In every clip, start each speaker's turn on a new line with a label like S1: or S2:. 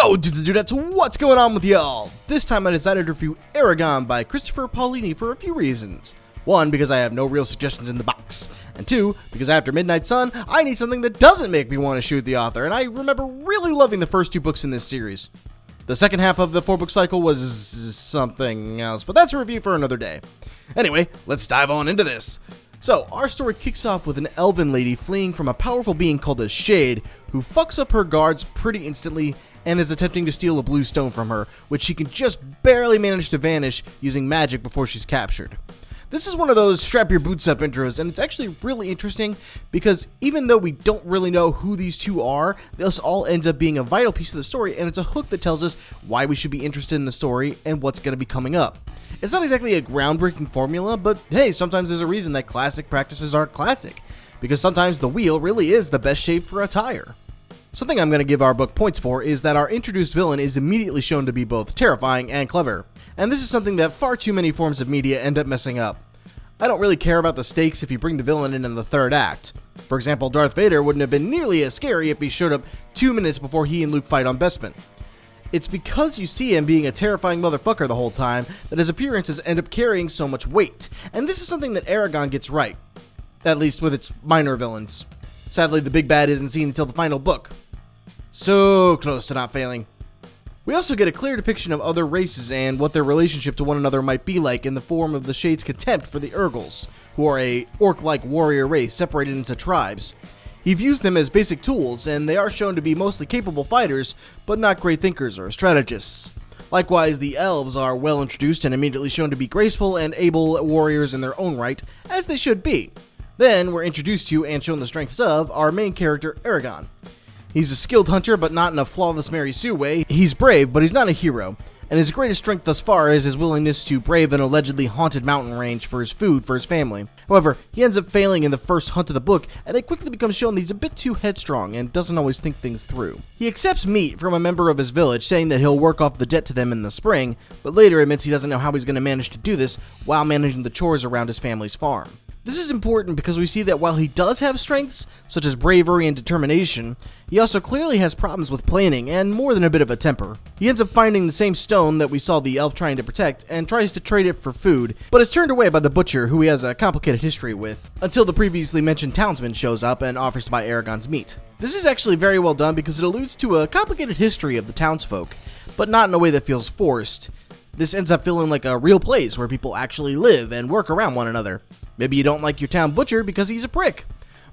S1: Yo, dudes and dudettes, what's going on with y'all? This time I decided to review Eragon by Christopher Paolini for a few reasons. One, because I have no real suggestions in the box. And two, because after Midnight Sun, I need something that doesn't make me want to shoot the author, and I remember really loving the first two books in this series. The second half of the 4-book cycle was something else, but that's a review for another day. Anyway, let's dive on into this. So, our story kicks off with an elven lady fleeing from a powerful being called a Shade, who fucks up her guards pretty instantly and is attempting to steal a blue stone from her, which she can just barely manage to vanish using magic before she's captured. This is one of those strap your boots up intros, and it's actually really interesting because even though we don't really know who these two are, this all ends up being a vital piece of the story, and it's a hook that tells us why we should be interested in the story and what's going to be coming up. It's not exactly a groundbreaking formula, but hey, sometimes there's a reason that classic practices aren't classic, because sometimes the wheel really is the best shape for a tire. Something I'm going to give our book points for is that our introduced villain is immediately shown to be both terrifying and clever, and this is something that far too many forms of media end up messing up. I don't really care about the stakes if you bring the villain in the third act. For example, Darth Vader wouldn't have been nearly as scary if he showed up 2 minutes before he and Luke fight on Bespin. It's because you see him being a terrifying motherfucker the whole time that his appearances end up carrying so much weight, and this is something that Eragon gets right, at least with its minor villains. Sadly, the big bad isn't seen until the final book. So close to not failing. We also get a clear depiction of other races and what their relationship to one another might be like in the form of the Shade's contempt for the Urgles, who are a orc-like warrior race separated into tribes. He views them as basic tools, and they are shown to be mostly capable fighters, but not great thinkers or strategists. Likewise, the elves are well introduced and immediately shown to be graceful and able warriors in their own right, as they should be. Then, we're introduced to and shown the strengths of our main character, Eragon. He's a skilled hunter, but not in a flawless Mary Sue way. He's brave, but he's not a hero. And his greatest strength thus far is his willingness to brave an allegedly haunted mountain range for his food for his family. However, he ends up failing in the first hunt of the book, and it quickly becomes shown that he's a bit too headstrong and doesn't always think things through. He accepts meat from a member of his village, saying that he'll work off the debt to them in the spring, but later admits he doesn't know how he's going to manage to do this while managing the chores around his family's farm. This is important because we see that while he does have strengths, such as bravery and determination, he also clearly has problems with planning and more than a bit of a temper. He ends up finding the same stone that we saw the elf trying to protect and tries to trade it for food, but is turned away by the butcher who he has a complicated history with, until the previously mentioned townsman shows up and offers to buy Eragon's meat. This is actually very well done because it alludes to a complicated history of the townsfolk, but not in a way that feels forced. This ends up feeling like a real place where people actually live and work around one another. Maybe you don't like your town butcher because he's a prick,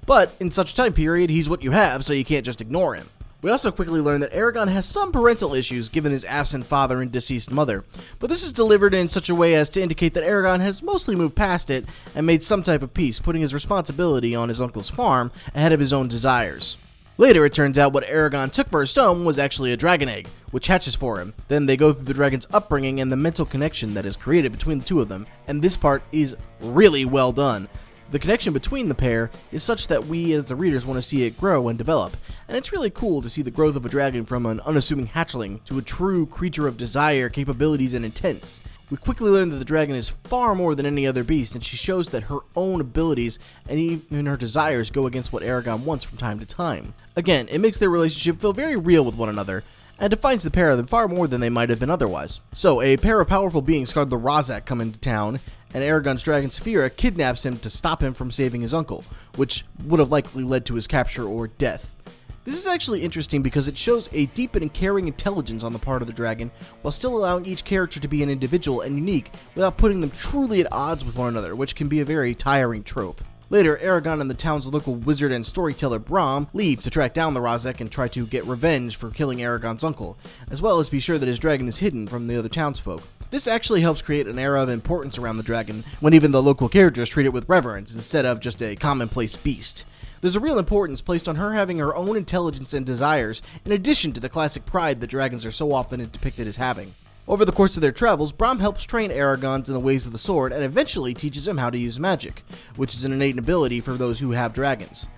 S1: but in such a time period, he's what you have, so you can't just ignore him. We also quickly learn that Eragon has some parental issues given his absent father and deceased mother, but this is delivered in such a way as to indicate that Eragon has mostly moved past it and made some type of peace, putting his responsibility on his uncle's farm ahead of his own desires. Later, it turns out what Eragon took for a stone was actually a dragon egg, which hatches for him. Then they go through the dragon's upbringing and the mental connection that is created between the two of them, and this part is really well done. The connection between the pair is such that we as the readers want to see it grow and develop, and it's really cool to see the growth of a dragon from an unassuming hatchling to a true creature of desire, capabilities, and intents. We quickly learn that the dragon is far more than any other beast, and she shows that her own abilities and even her desires go against what Eragon wants from time to time. Again, it makes their relationship feel very real with one another, and defines the pair of them far more than they might have been otherwise. So, a pair of powerful beings called the Razak come into town, and Eragon's dragon Safire kidnaps him to stop him from saving his uncle, which would have likely led to his capture or death. This is actually interesting because it shows a deep and caring intelligence on the part of the dragon, while still allowing each character to be an individual and unique without putting them truly at odds with one another, which can be a very tiring trope. Later, Eragon and the town's local wizard and storyteller Brahm leave to track down the Razak and try to get revenge for killing Eragon's uncle, as well as be sure that his dragon is hidden from the other townsfolk. This actually helps create an aura of importance around the dragon, when even the local characters treat it with reverence instead of just a commonplace beast. There's a real importance placed on her having her own intelligence and desires, in addition to the classic pride that dragons are so often depicted as having. Over the course of their travels, Brahm helps train Eragon in the ways of the sword and eventually teaches him how to use magic, which is an innate ability for those who have dragons.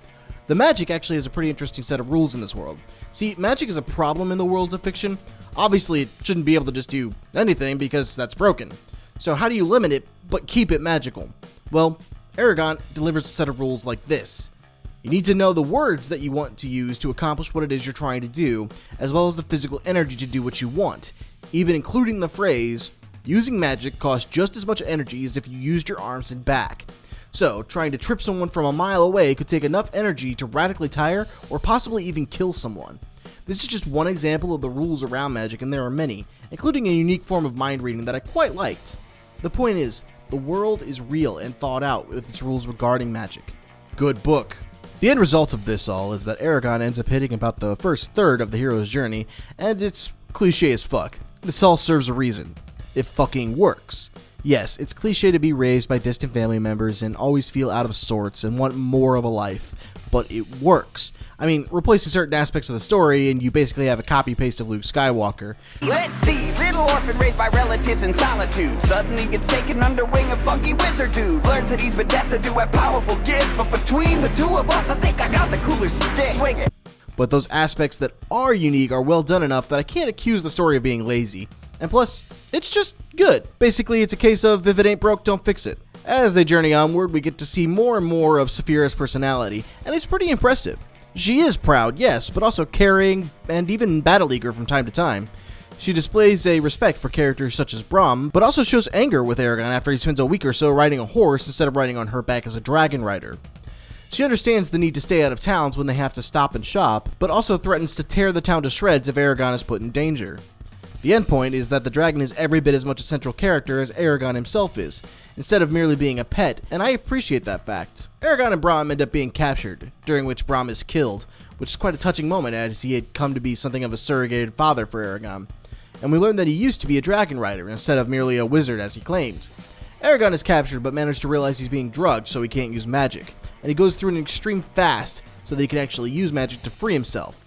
S1: The magic actually has a pretty interesting set of rules in this world. See, magic is a problem in the worlds of fiction. Obviously, it shouldn't be able to just do anything because that's broken. So how do you limit it, but keep it magical? Well, Eragon delivers a set of rules like this. You need to know the words that you want to use to accomplish what it is you're trying to do, as well as the physical energy to do what you want, even including the phrase, using magic costs just as much energy as if you used your arms and back. So, trying to trip someone from a mile away could take enough energy to radically tire or possibly even kill someone. This is just one example of the rules around magic, and there are many, including a unique form of mind reading that I quite liked. The point is, the world is real and thought out with its rules regarding magic. Good book. The end result of this all is that Eragon ends up hitting about the first third of the hero's journey, and it's cliche as fuck. This all serves a reason. It fucking works. Yes, it's cliche to be raised by distant family members and always feel out of sorts and want more of a life, but it works. I mean, replacing certain aspects of the story and you basically have a copy-paste of Luke Skywalker.
S2: Let's see, little orphan raised by relatives in solitude suddenly gets taken under wing of funky wizard dude. Learns that he's been destined to have powerful gifts, but between the two of us, I think I got the cooler stick. Swing it.
S1: But those aspects that are unique are well done enough that I can't accuse the story of being lazy. And plus, it's just good. Basically, it's a case of if it ain't broke, don't fix it. As they journey onward, we get to see more and more of Safire's personality, and it's pretty impressive. She is proud, yes, but also caring and even battle-eager from time to time. She displays a respect for characters such as Braum, but also shows anger with Eragon after he spends a week or so riding a horse instead of riding on her back as a dragon rider. She understands the need to stay out of towns when they have to stop and shop, but also threatens to tear the town to shreds if Eragon is put in danger. The end point is that the dragon is every bit as much a central character as Eragon himself is, instead of merely being a pet, and I appreciate that fact. Eragon and Braum end up being captured, during which Braum is killed, which is quite a touching moment as he had come to be something of a surrogated father for Eragon. And we learn that he used to be a dragon rider instead of merely a wizard as he claimed. Eragon is captured but managed to realize he's being drugged so he can't use magic, and he goes through an extreme fast so that he can actually use magic to free himself.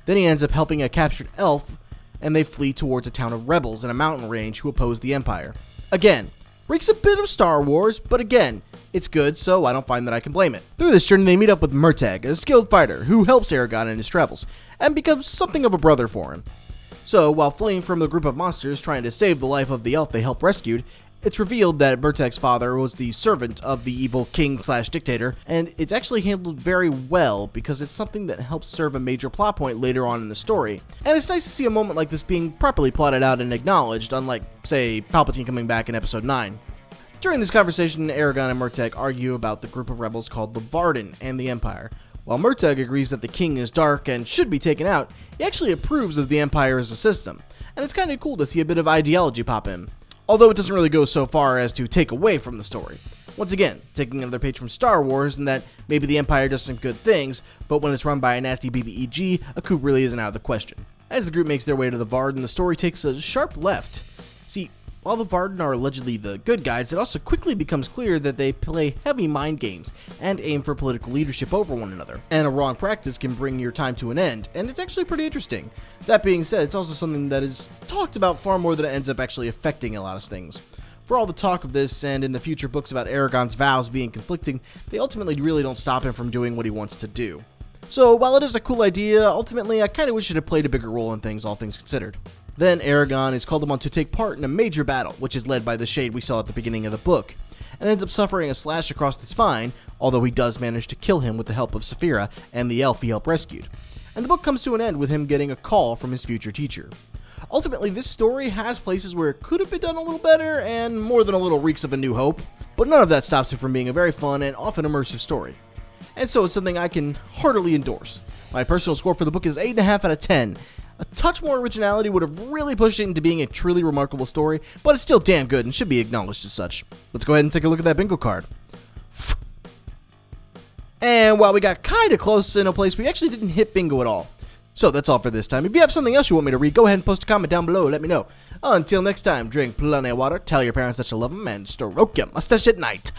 S1: Then he ends up helping a captured elf, and they flee towards a town of rebels in a mountain range who oppose the Empire. Again, reeks a bit of Star Wars, but again, it's good, so I don't find that I can blame it. Through this journey, they meet up with Murtagh, a skilled fighter who helps Eragon in his travels, and becomes something of a brother for him. So, while fleeing from the group of monsters trying to save the life of the elf they helped rescued, it's revealed that Murtagh's father was the servant of the evil king/dictator, and it's actually handled very well because it's something that helps serve a major plot point later on in the story. And it's nice to see a moment like this being properly plotted out and acknowledged, unlike, say, Palpatine coming back in Episode 9. During this conversation, Eragon and Murtagh argue about the group of rebels called the Varden and the Empire. While Murtagh agrees that the king is dark and should be taken out, he actually approves of the Empire as a system, and it's kind of cool to see a bit of ideology pop in. Although it doesn't really go so far as to take away from the story. Once again, taking another page from Star Wars in that maybe the Empire does some good things, but when it's run by a nasty BBEG, a coup really isn't out of the question. As the group makes their way to the Varden, the story takes a sharp left. See, while the Varden are allegedly the good guys, it also quickly becomes clear that they play heavy mind games and aim for political leadership over one another. And a wrong practice can bring your time to an end, and it's actually pretty interesting. That being said, it's also something that is talked about far more than it ends up actually affecting a lot of things. For all the talk of this, and in the future books about Eragon's vows being conflicting, they ultimately really don't stop him from doing what he wants to do. So, while it is a cool idea, ultimately I kinda wish it had played a bigger role in things, all things considered. Then Eragon is called upon to take part in a major battle, which is led by the Shade we saw at the beginning of the book, and ends up suffering a slash across the spine, although he does manage to kill him with the help of Safire and the elf he helped rescued. And the book comes to an end with him getting a call from his future teacher. Ultimately, this story has places where it could have been done a little better, and more than a little reeks of A New Hope, but none of that stops it from being a very fun and often immersive story. And so it's something I can heartily endorse. My personal score for the book is 8.5 out of 10. A touch more originality would have really pushed it into being a truly remarkable story, but it's still damn good and should be acknowledged as such. Let's go ahead and take a look at that bingo card. And while we got kinda close in a place, we actually didn't hit bingo at all. So that's all for this time. If you have something else you want me to read, go ahead and post a comment down below, let me know. Until next time, drink plenty of water, tell your parents that you love them, and stroke your mustache at night.